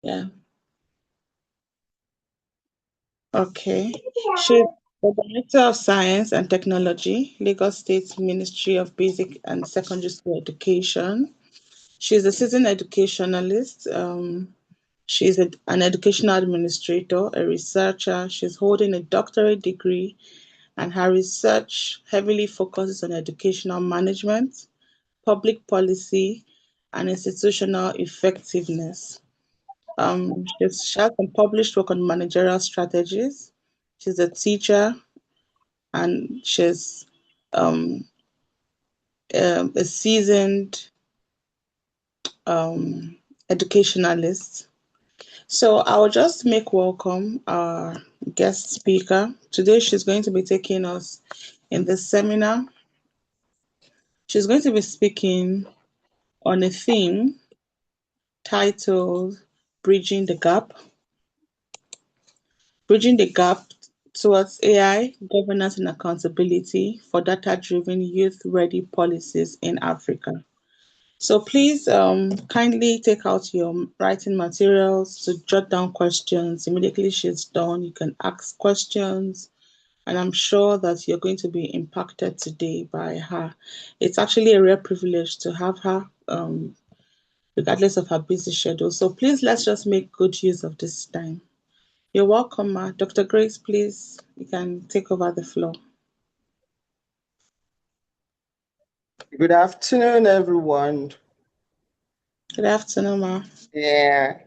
Yeah. Okay. She's the Director of Science and Technology, Lagos State Ministry of Basic and Secondary School Education. She's a seasoned educationalist. She's an educational administrator, a researcher. She's holding a doctorate degree, and her research heavily focuses on educational management, public policy, and institutional effectiveness. She has some published work on managerial strategies. She's a teacher, and she's um, a seasoned um, educationalist. So I'll just make welcome our guest speaker. Today she's going to be taking us in this seminar. She's going to be speaking on a theme titled Bridging the Gap towards AI, Governance and Accountability for Data-Driven Youth-Ready Policies in Africa. So please kindly take out your writing materials to jot down questions. Immediately she's done, you can ask questions. And I'm sure that you're going to be impacted today by her. It's actually a rare privilege to have her, regardless of her busy schedule. So please let's just make good use of this time. You're welcome, Ma. Dr. Grace, please, you can take over the floor. Good afternoon, everyone. Good afternoon, Ma. Yeah,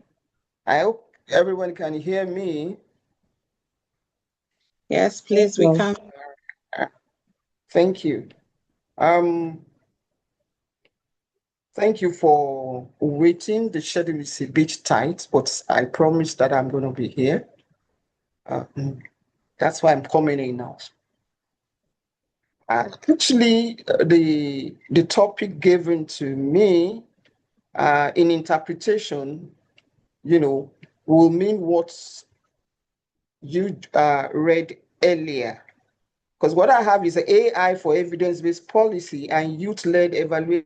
I hope everyone can hear me. Yes, please, we can. Thank you. Um, Thank you for waiting. The schedule is a bit tight, but I promise that I'm going to be here. That's why I'm coming in now. Actually, the topic given to me in interpretation, will mean what you read earlier. Because what I have is AI for evidence-based policy and youth-led evaluation.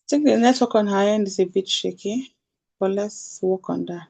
I think the network on her end is a bit shaky, but let's work on that.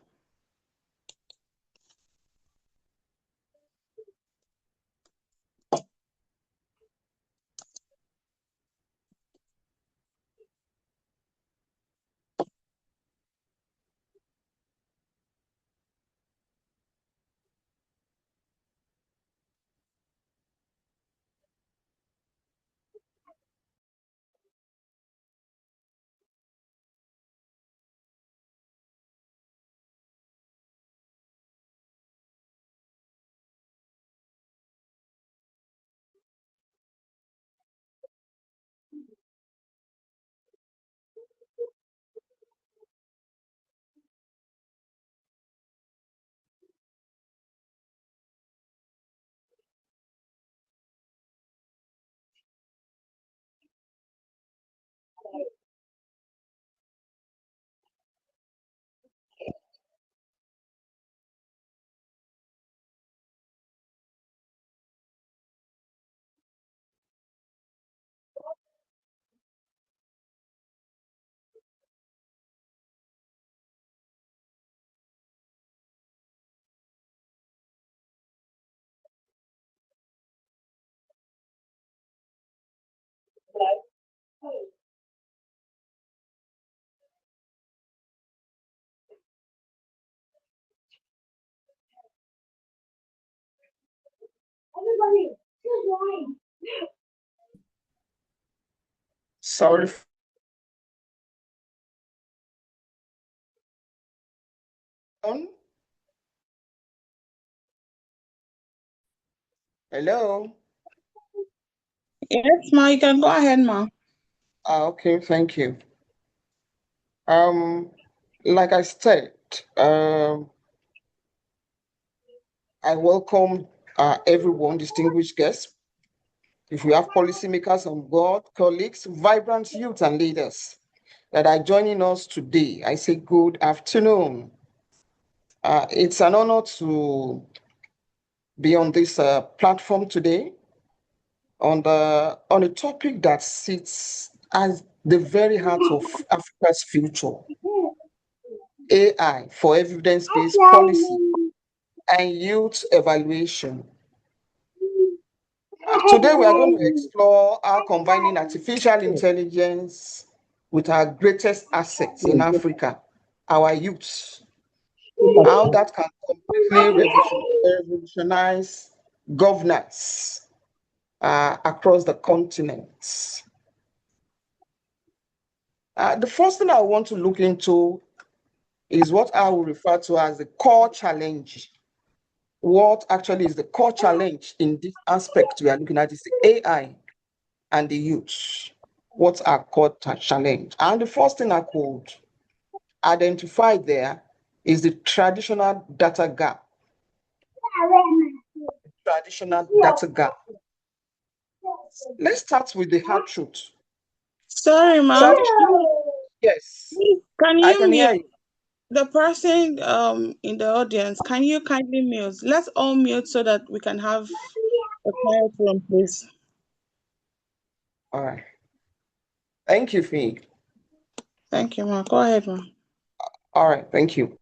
Sorry. Hello. Yes, ma, you can go ahead, ma. Okay, thank you. Like I said, I welcome everyone, distinguished guests. If we have policymakers on board, colleagues, vibrant youth and leaders that are joining us today, I say good afternoon. It's an honor to be on this platform today on a topic that sits at the very heart of Africa's future: AI for evidence-based policy and youth evaluation. Today, we are going to explore how combining artificial intelligence with our greatest assets in Africa, our youth, how that can completely revolutionize governance across the continent. The first thing I want to look into is what I will refer to as the core challenge. What actually is the core challenge in this aspect we are looking at is the AI and the youth. What's our core challenge? And the first thing I could identify there is the traditional data gap. Traditional data gap. Let's start with the hard truth. Sorry, ma. Yes, Can I you can hear mute you. the person in the audience? Can you kindly mute? Let's all mute so that we can have a quiet room, please. All right. Thank you, Fee. Thank you, ma. Go ahead, ma. All right, thank you.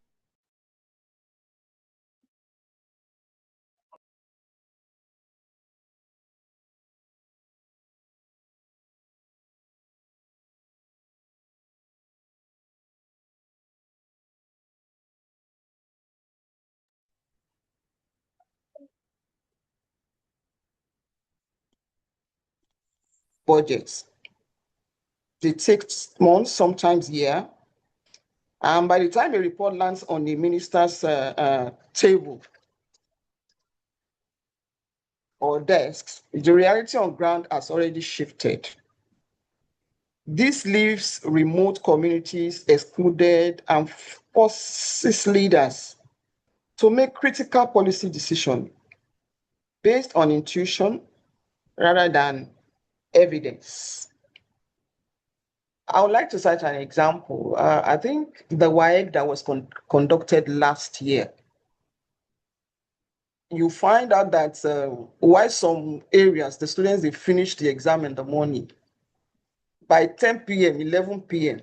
Budgets. They take months, sometimes year. And by the time a report lands on the minister's table or desks, the reality on ground has already shifted. This leaves remote communities excluded and forces leaders to make critical policy decisions based on intuition rather than evidence. I would like to cite an example. I think the WAEC that was conducted last year, you find out that while some areas, the students, they finished the exam in the morning, by 10 p.m., 11 p.m.,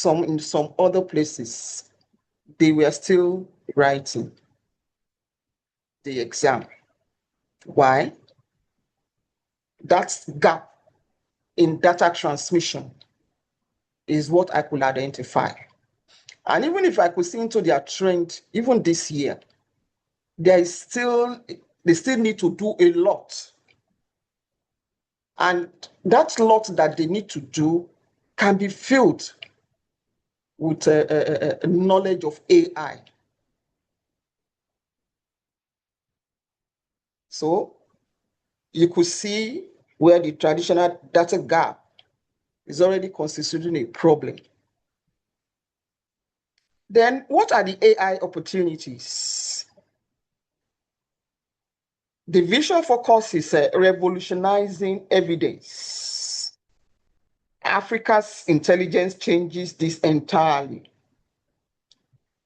in some other places, they were still writing the exam. Why? That gap in data transmission is what I could identify. And even if I could see into their trend, even this year, they still need to do a lot. And that lot that they need to do can be filled with knowledge of AI. So you could see where the traditional data gap is already constituting a problem. Then what are the AI opportunities? The vision focus is revolutionizing evidence. Africa's intelligence changes this entirely.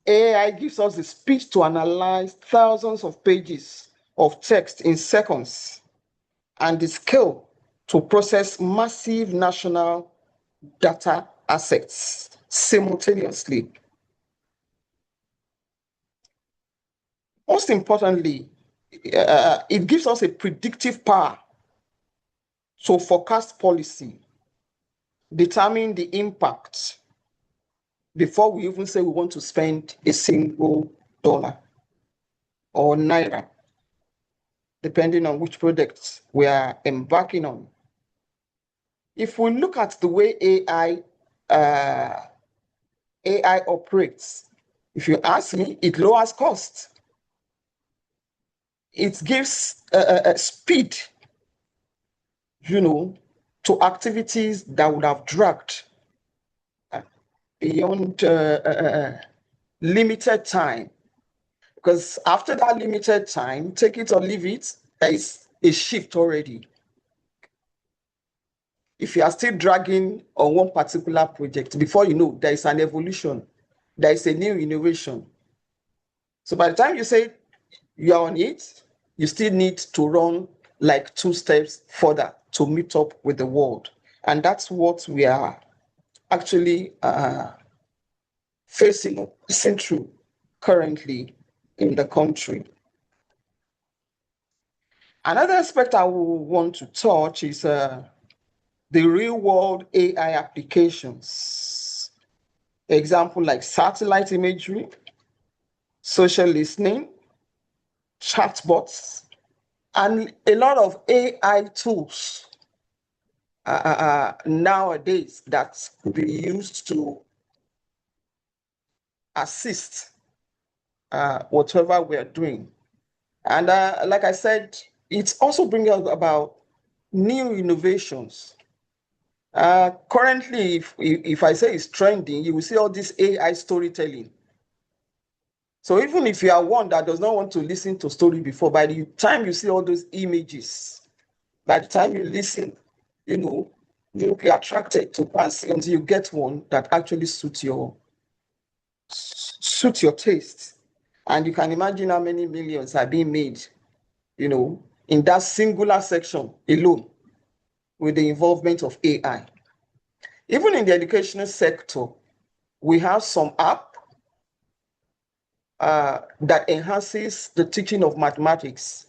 AI gives us the speed to analyze thousands of pages of text in seconds and the skill to process massive national data assets simultaneously. Most importantly, it gives us a predictive power to forecast policy, determine the impact before we even say we want to spend a single dollar or naira, depending on which projects we are embarking on. If we look at the way AI operates, if you ask me, it lowers cost. It gives speed, to activities that would have dragged beyond limited time. Because after that limited time, take it or leave it, there is a shift already. If you are still dragging on one particular project, before you know, there is an evolution, there is a new innovation. So by the time you say you are on it, you still need to run like 2 steps further to meet up with the world. And that's what we are actually facing through currently in the country. Another aspect I will want to touch is the real world AI applications. Example like satellite imagery, social listening, chatbots, and a lot of AI tools nowadays that could be used to assist whatever we are doing. And like I said, it's also bringing about new innovations. Currently, if I say it's trending, you will see all this AI storytelling. So even if you are one that does not want to listen to story before, by the time you see all those images, by the time you listen, you'll be attracted to pass until you get one that actually suits your taste. And you can imagine how many millions are being made, in that singular section alone with the involvement of AI. Even in the educational sector, we have some app that enhances the teaching of mathematics.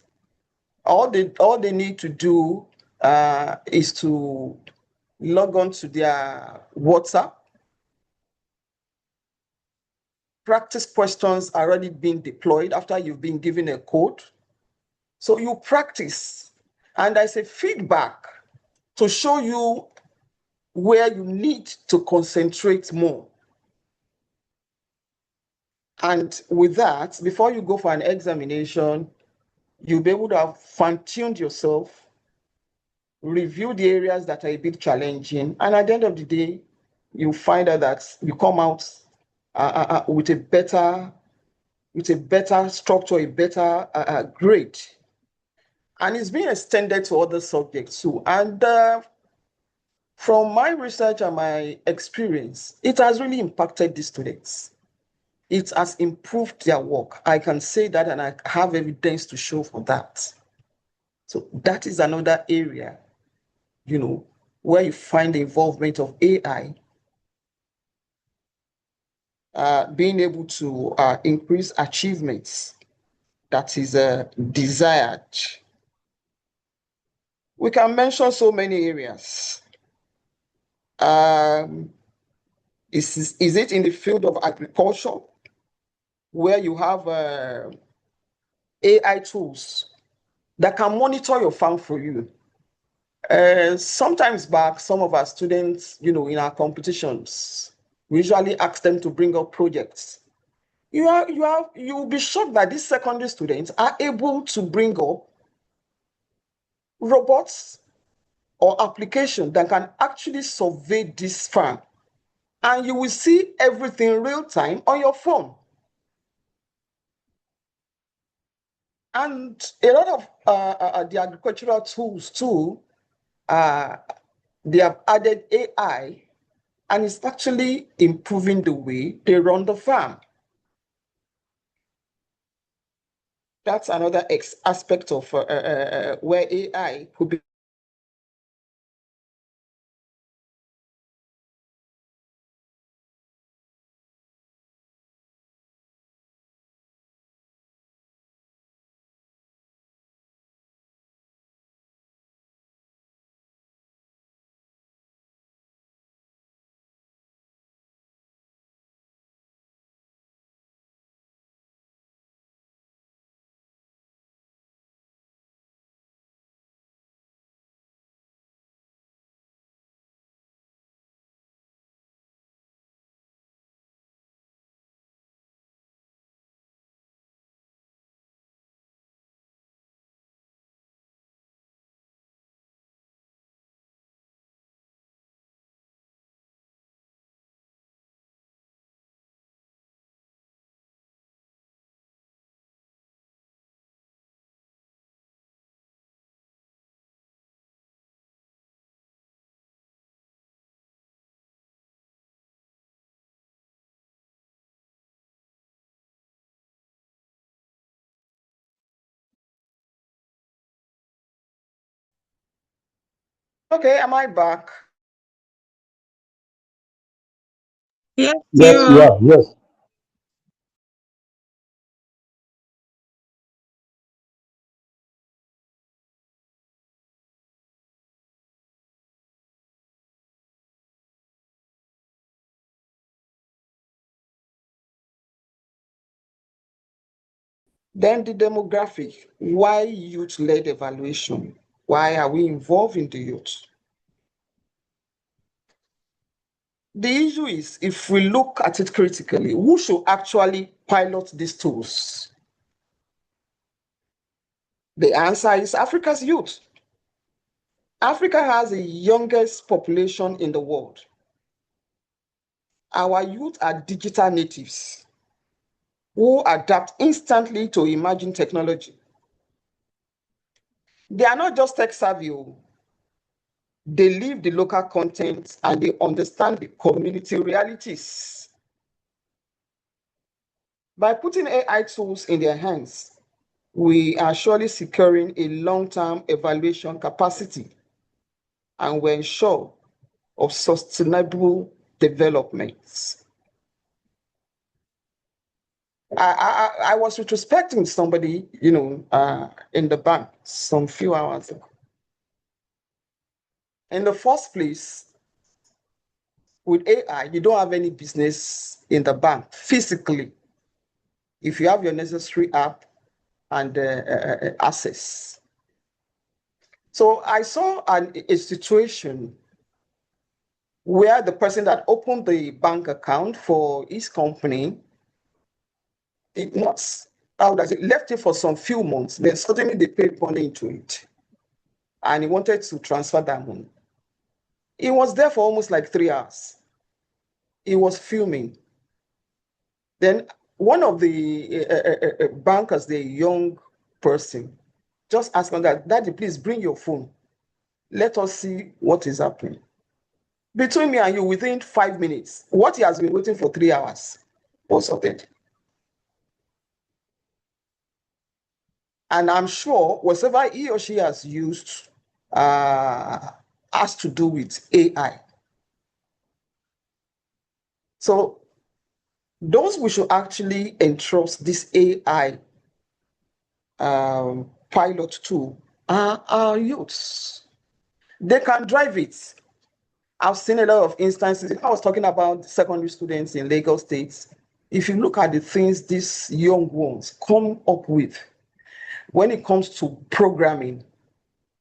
All they need to do is to log on to their WhatsApp. Practice questions are already being deployed after you've been given a code. So you practice, and there's a feedback to show you where you need to concentrate more. And with that, before you go for an examination, you'll be able to have fine-tuned yourself, review the areas that are a bit challenging, and at the end of the day, you find out that you come out with a better structure, a better grade. And it's being extended to other subjects too. And from my research and my experience, it has really impacted the students. It has improved their work. I can say that, and I have evidence to show for that. So that is another area, where you find the involvement of AI being able to increase achievements that is desired. We can mention so many areas. Is it in the field of agriculture, where you have AI tools that can monitor your farm for you? Sometimes back, some of our students, in our competitions, we usually ask them to bring up projects. You'll be shocked that these secondary students are able to bring up robots or application that can actually survey this farm. And you will see everything real time on your phone. And a lot of the agricultural tools too, they have added AI, and it's actually improving the way they run the farm. That's another aspect of where AI could be Okay, am I back? Yes, you Yes, you are. are. Yes. Then the demographic. Why youth-led evaluation? Why are we involved in the youth? The issue is, if we look at it critically, who should actually pilot these tools? The answer is Africa's youth. Africa has the youngest population in the world. Our youth are digital natives who adapt instantly to emerging technology. They are not just tech savvy, they live the local content and they understand the community realities. By putting AI tools in their hands, we are surely securing a long-term evaluation capacity and we ensure of sustainable development. I was retrospecting somebody, in the bank some few hours ago. In the first place, with AI, you don't have any business in the bank physically if you have your necessary app and access. So I saw a situation where the person that opened the bank account for his company, it was, how does it, left it for some few months, then suddenly they paid money into it. And he wanted to transfer that money. He was there for almost like 3 hours. He was filming. Then one of the bankers, the young person, just asked him that, Daddy, please bring your phone. Let us see what is happening. Between me and you, within 5 minutes, what he has been waiting for 3 hours was sorted. And I'm sure whatever he or she has used has to do with AI. So those we should actually entrust this AI pilot tool are our youths. They can drive it. I've seen a lot of instances. I was talking about secondary students in Lagos State. If you look at the things these young ones come up with when it comes to programming,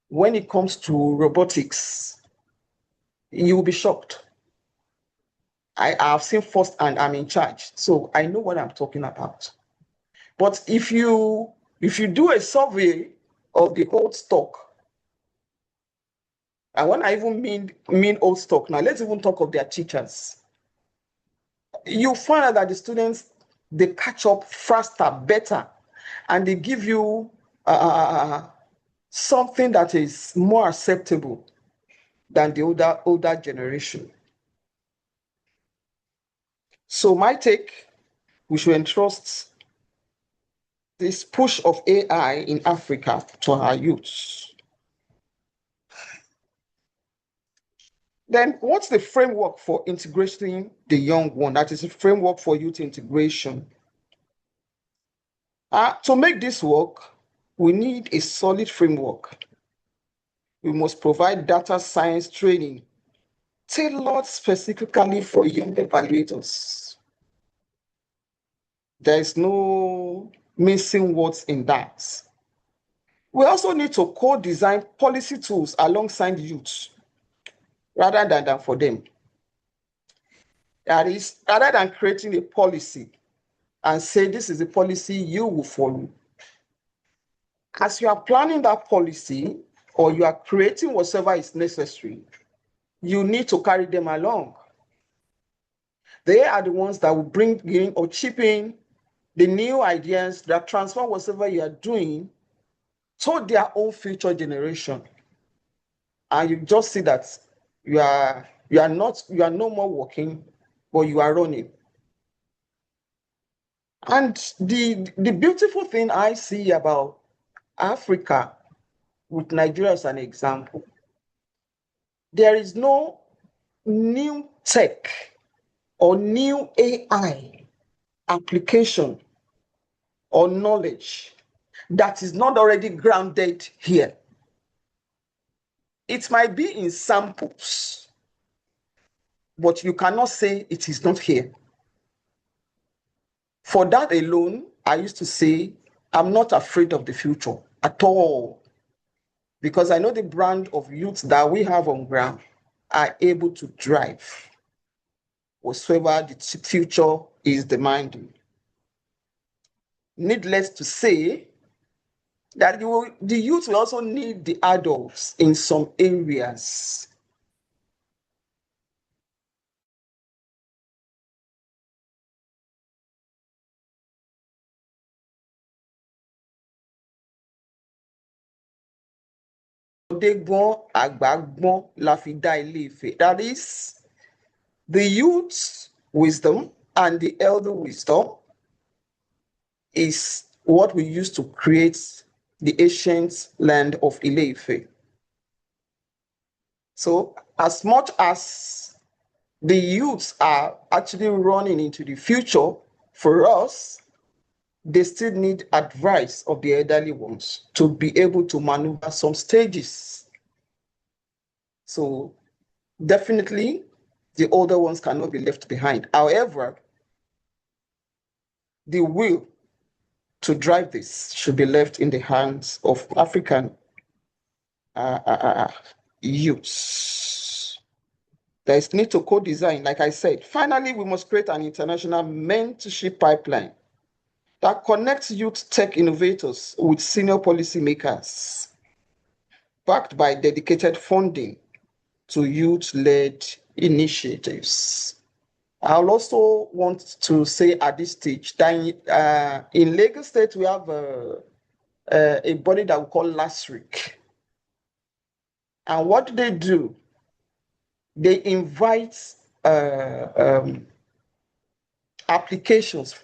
when it comes to robotics, you will be shocked. I have seen firsthand, I'm in charge, so I know what I'm talking about. But if you do a survey of the old stock, and when I even mean old stock, now let's even talk of their teachers. You find out that the students, they catch up faster, better, and they give you something that is more acceptable than the older generation. So my take, we should entrust this push of AI in Africa to our youths. Then what's the framework for integrating the young one? That is a framework for youth integration. To make this work, we need a solid framework. We must provide data science training tailored specifically for young evaluators. There is no missing words in that. We also need to co-design policy tools alongside youth rather than for them. That is, rather than creating a policy and say this is a policy you will follow. As you are planning that policy or you are creating whatever is necessary, you need to carry them along. They are the ones that will bring in or chip in the new ideas that transform whatever you are doing to their own future generation. And you just see that you are no more working, but you are running. And the beautiful thing I see about Africa, with Nigeria as an example, there is no new tech or new AI application or knowledge that is not already grounded here. It might be in samples, but you cannot say it is not here. For that alone, I used to say, I'm not afraid of the future at all, because I know the brand of youth that we have on ground are able to drive whatsoever the future is demanding. Needless to say, that the youth will also need the adults in some areas. That is, the youth's wisdom and the elder wisdom is what we use to create the ancient land of Ile-Ife. So as much as the youths are actually running into the future for us, they still need advice of the elderly ones to be able to maneuver some stages. So definitely the older ones cannot be left behind. However, the will to drive this should be left in the hands of African youths. There is need to co-design, like I said. Finally, we must create an international mentorship pipeline that connects youth tech innovators with senior policymakers, backed by dedicated funding to youth-led initiatives. I'll also want to say at this stage that in Lagos State, we have a body that we call LASRIC. And what do? They invite applications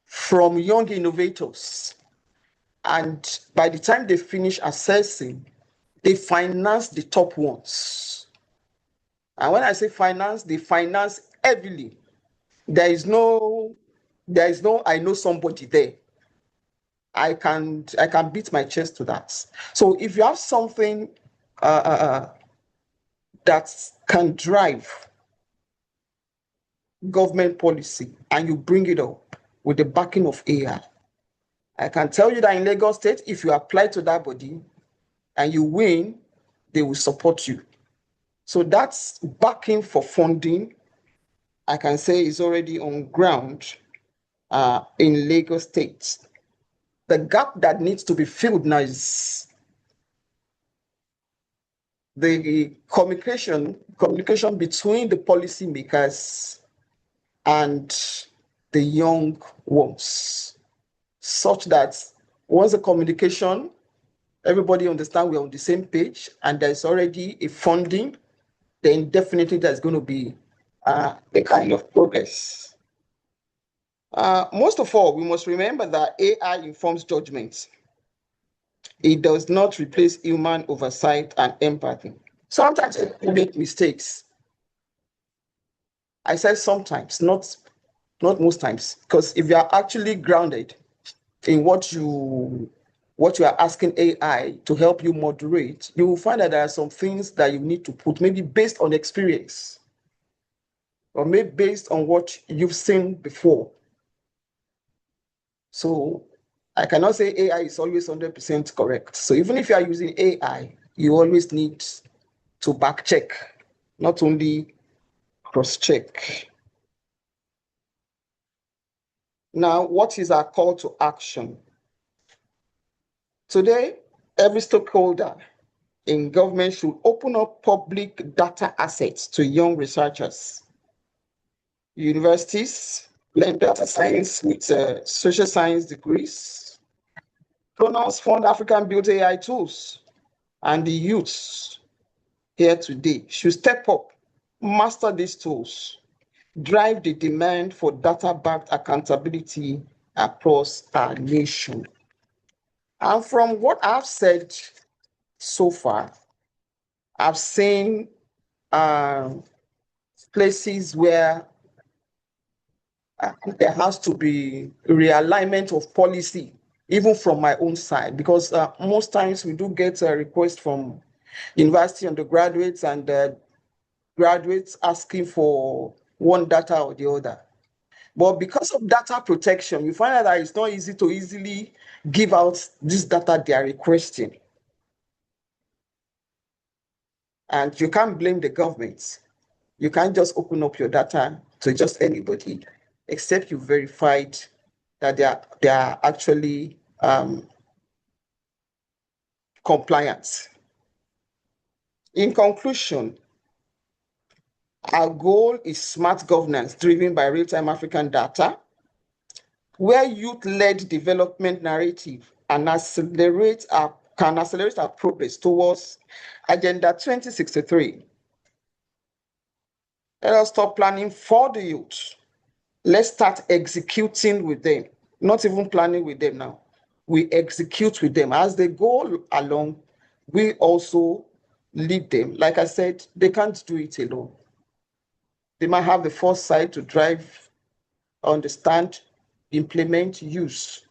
from young innovators. And by the time they finish assessing, they finance the top ones. And when I say finance, they finance heavily. There is no I know somebody there. I can beat my chest to that. So if you have something that can drive government policy and you bring it up with the backing of AI, I can tell you that in Lagos State, if you apply to that body and you win, they will support you. So that's backing for funding, I can say, is already on ground in Lagos State. The gap that needs to be filled now is the communication between the policymakers and the young ones, such that once the communication, everybody understand we're on the same page and there's already a funding, then definitely there's going to be a kind of progress. Most of all, we must remember that AI informs judgment. It does not replace human oversight and empathy. Sometimes we make mistakes. I said sometimes, not most times, because if you are actually grounded in what you are asking AI to help you moderate, you will find that there are some things that you need to put, maybe based on experience, or maybe based on what you've seen before. So I cannot say AI is always 100% correct. So even if you are using AI, you always need to back check, not only cross check. Now, what is our call to action? Today, every stakeholder in government should open up public data assets to young researchers. Universities learn data science with social science degrees. Donors fund African-built AI tools, and the youths here today should step up, master these tools, drive the demand for data-backed accountability across our nation. And from what I've said so far, I've seen places where there has to be realignment of policy, even from my own side, because most times we do get a request from university undergraduates and graduates asking for one data or the other. But because of data protection, you find out that it's not easy to easily give out this data they are requesting. And you can't blame the government. You can't just open up your data to just anybody, except you verified that they are actually compliant. In conclusion, our goal is smart governance driven by real-time African data, where youth-led development narrative can accelerate our progress towards Agenda 2063. Let us stop planning for the youth. Let's start executing with them, not even planning with them now. We execute with them. As they go along, we also lead them. Like I said, they can't do it alone. They might have the foresight to drive, understand, implement, use.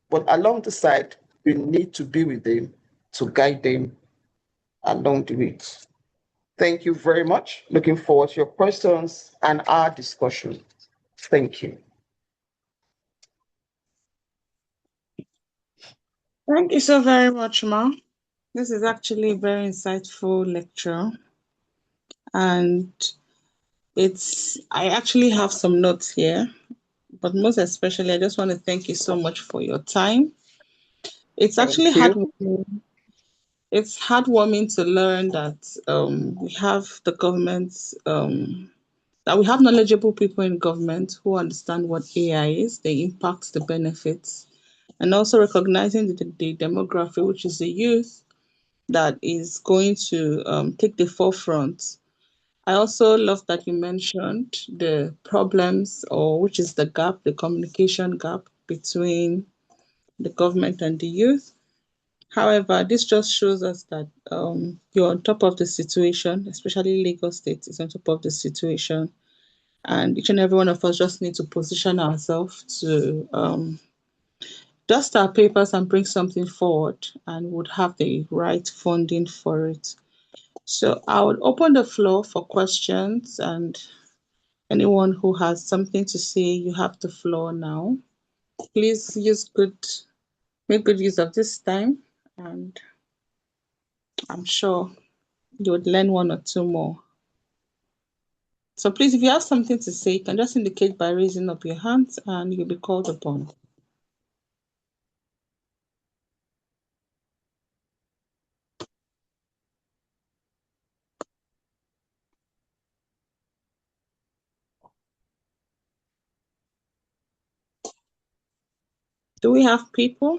But along the side, we need to be with them to guide them along the way. Thank you very much. Looking forward to your questions and our discussion. Thank you. Thank you so very much, Ma. This is actually a very insightful lecture. And I actually have some notes here, but most especially, I just want to thank you so much for your time. It's actually heartwarming. It's heartwarming to learn that we have the government, that we have knowledgeable people in government who understand what AI is, the impacts, the benefits, and also recognizing the demography, which is the youth, that is going to take the forefront. I also love that you mentioned the problems, or which is the gap, the communication gap between the government and the youth. However, this just shows us that you're on top of the situation, especially Lagos State is on top of the situation. And each and every one of us just need to position ourselves to dust our papers and bring something forward, and would have the right funding for it. So I would open the floor for questions, and anyone who has something to say, you have the floor now. Please make good use of this time, and I'm sure you would learn one or two more. So please, if you have something to say, you can just indicate by raising up your hands and you'll be called upon. Do we have people?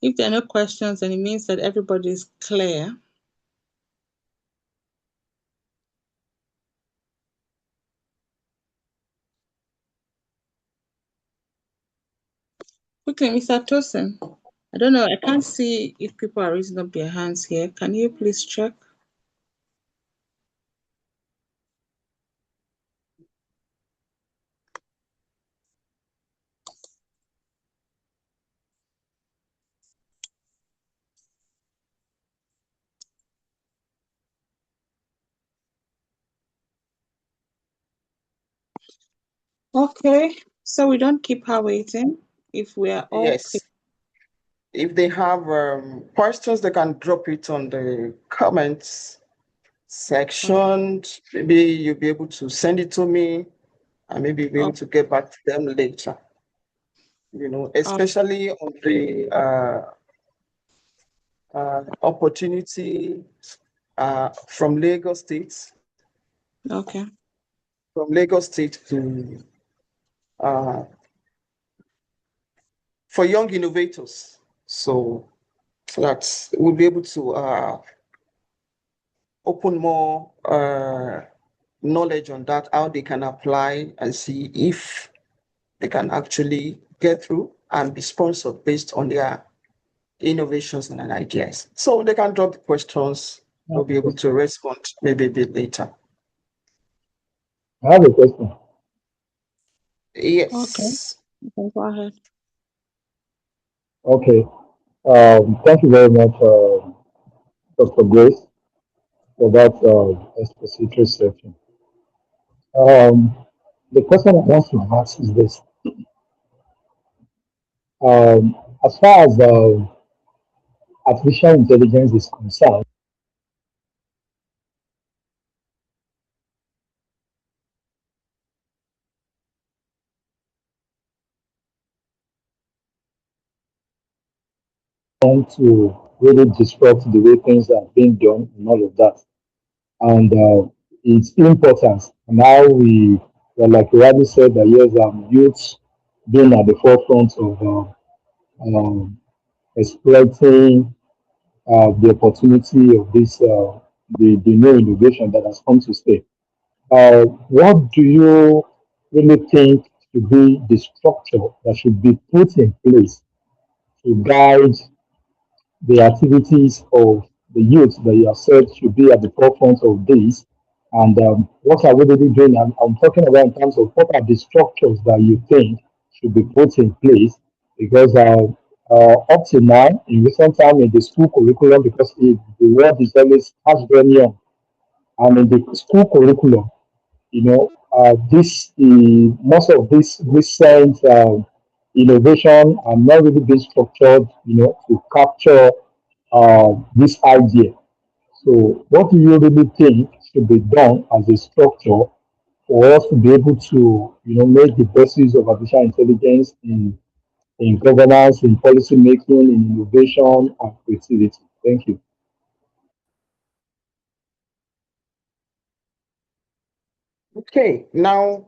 If there are no questions, then it means that everybody is clear. Quickly, Mr. Tosin. I don't know, I can't see if people are raising up their hands here. Can you please check? Okay, so we don't keep her waiting. If we are all Yes. If they have questions, they can drop it on the comments section. Maybe you'll be able to send it to me, and maybe be able to get back to them later. You know, especially on the opportunity from Lagos State. Okay. From Lagos State to for young innovators. So that we'll be able to open more knowledge on that, how they can apply and see if they can actually get through and be sponsored based on their innovations and ideas. So they can drop the questions. We'll be able to respond maybe a bit later. I have a question. Okay, Yes. go ahead. Okay. Thank you very much, Dr. Grace, for that expository section. Um, the question I want to ask is this. As far as artificial intelligence is concerned, want to really disrupt the way things are being done and all of that. And its importance. Now well, like you already said, that yes, youths being at the forefront of exploiting the opportunity of the new innovation that has come to stay. What do you really think should be the structure that should be put in place to guide the activities of the youth that you have said should be at the forefront of this? And what are we really doing? I'm talking about in terms of what are the structures that you think should be put in place? Because up to now, in recent time, in the school curriculum, because the word is always has been young, and in the school curriculum, most of this recent innovation are not really being structured, to capture this idea. So, what do you really think should be done as a structure for us to be able to, make the best use of artificial intelligence in governance, in policy making, in innovation and creativity? Thank you. Okay. Now,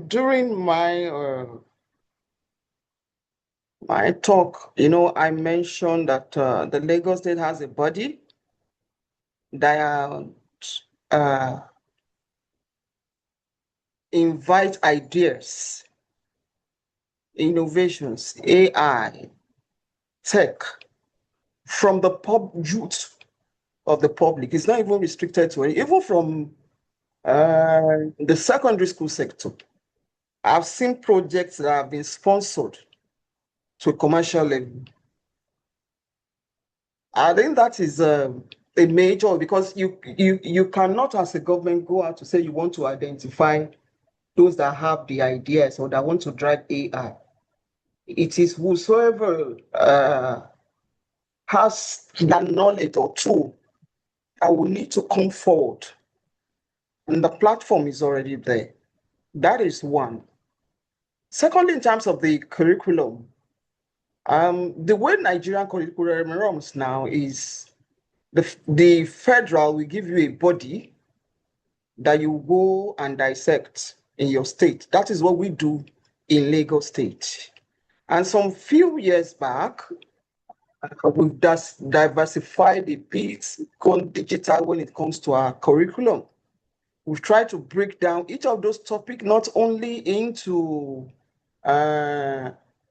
during my talk, I mentioned that the Lagos State has a body that uh, invite ideas, innovations, AI, tech from the youth of the public. It's not even restricted to any, even from the secondary school sector. I've seen projects that have been sponsored to a commercial level. I think that is a major, because you cannot as a government go out to say you want to identify those that have the ideas or that want to drive AI. It is whosoever has that knowledge or tool that will need to come forward. And the platform is already there. That is one. Secondly, in terms of the curriculum, the way Nigerian curriculum runs now is the federal will give you a body that you go and dissect in your state. That is what we do in Lagos State. And some few years back, we've just diversified a bit, gone digital when it comes to our curriculum. We've tried to break down each of those topics not only into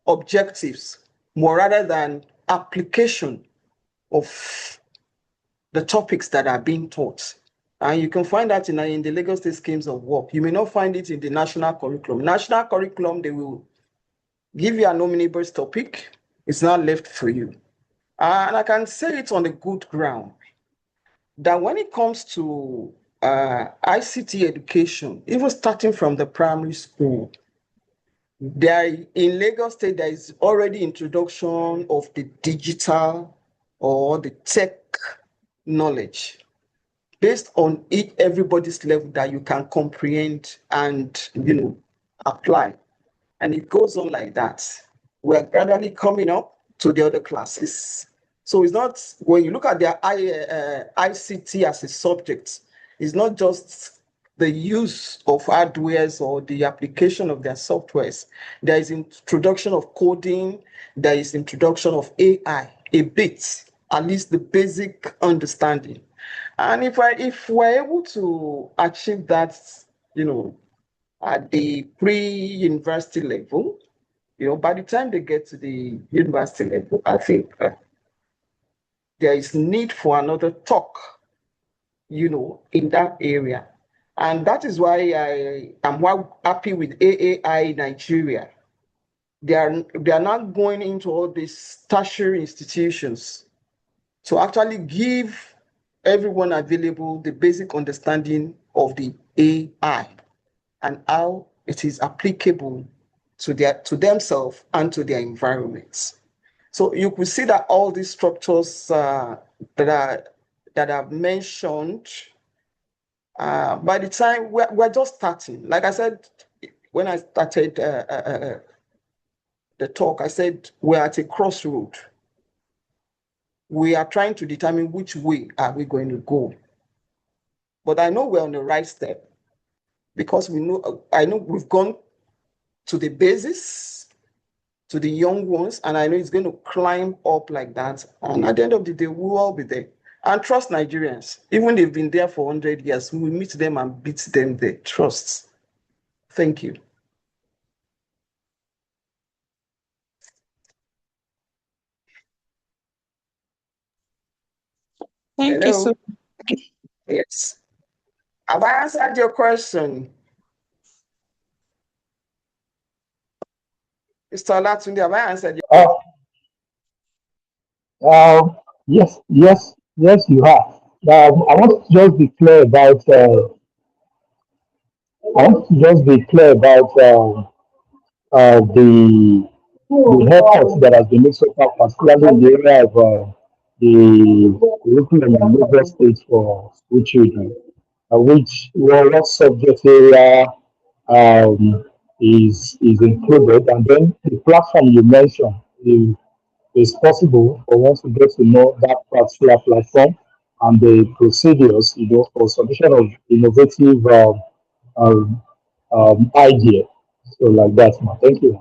objectives, more rather than application of the topics that are being taught. And you can find that in the Lagos State schemes of work. You may not find it in the national curriculum. National curriculum, they will give you an omnibus topic. It's not left for you. And I can say it on a good ground that when it comes to ICT education, even starting from the primary school, there in Lagos State, there is already introduction of the digital or the tech knowledge based on everybody's level that you can comprehend and apply. And it goes on like that. We're gradually coming up to the other classes. So it's not, when you look at their ICT as a subject, it's not just the use of hardwares or the application of their softwares. There is introduction of coding, there is introduction of AI, a bit, at least the basic understanding. And if we're able to achieve that, at the pre-university level, By the time they get to the university level, I think there is need for another talk, in that area. And that is why I am happy with AAI Nigeria. They are not going into all these tertiary institutions to actually give everyone available the basic understanding of the AI and how it is applicable to themselves and to their environments. So you could see that all these structures that I've mentioned, by the time we're just starting, like I said, when I started the talk, I said we're at a crossroad. We are trying to determine which way are we going to go. But I know we're on the right step because I know we've gone to the basis, to the young ones, and I know it's going to climb up like that. And at the end of the day, we'll all be there. And trust Nigerians. Even they've been there for 100 years, we will meet them and beat them there. Trust. Thank you. Thank you so much. Yes. Have I answered your question? Mr. Olatunde, have I answered your Yes, you have. I want to just be clear about. I want to just be clear about the efforts that has been made so far, particularly in the area of the curriculum in Lagos State for school children, which what subject area is included, and then the platform you mentioned is possible for one to get to know that particular platform and the procedures, for submission of innovative um, idea. So like that, man. Thank you.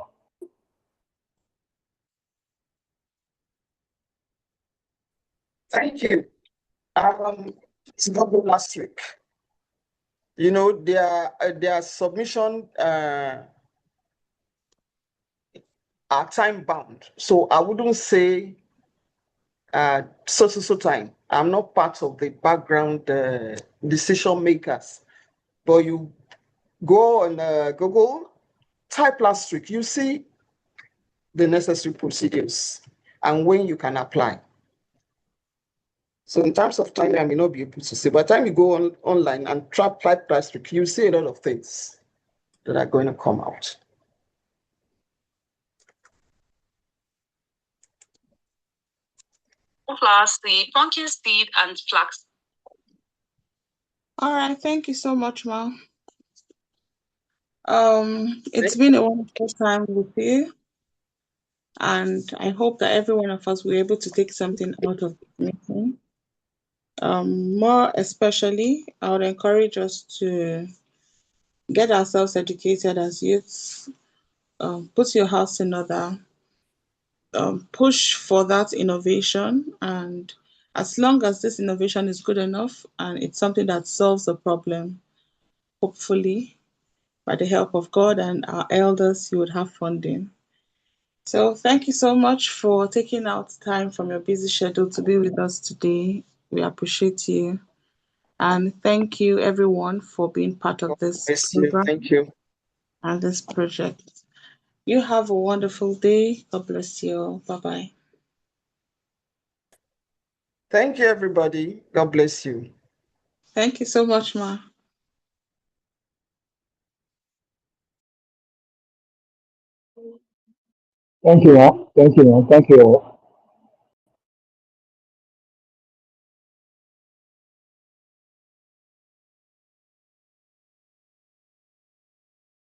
Thank you. It's not the last week. Their submission are time bound. So I wouldn't say so time. I'm not part of the background decision makers. But you go on Google, type last week, you see the necessary procedures and when you can apply. So in terms of time, I may not be able to say. By the time you go online and type last week, you see a lot of things that are going to come out. Flowers seed, pumpkin seed, and flax. All right, thank you so much, Ma. It's been a wonderful time with you, and I hope that every one of us were able to take something out of the meeting. More especially, I would encourage us to get ourselves educated as youths. Put your house in order. Push for that innovation, and as long as this innovation is good enough and it's something that solves a problem, hopefully by the help of God and our elders, you would have funding. So thank you so much for taking out time from your busy schedule to be with us today. We appreciate you. And thank you everyone for being part of this program. Thank you. And this project. You have a wonderful day. God bless you all. Bye-bye. Thank you, everybody. God bless you. Thank you so much, Ma. Thank you, Ma. Thank you, Ma. Thank you all.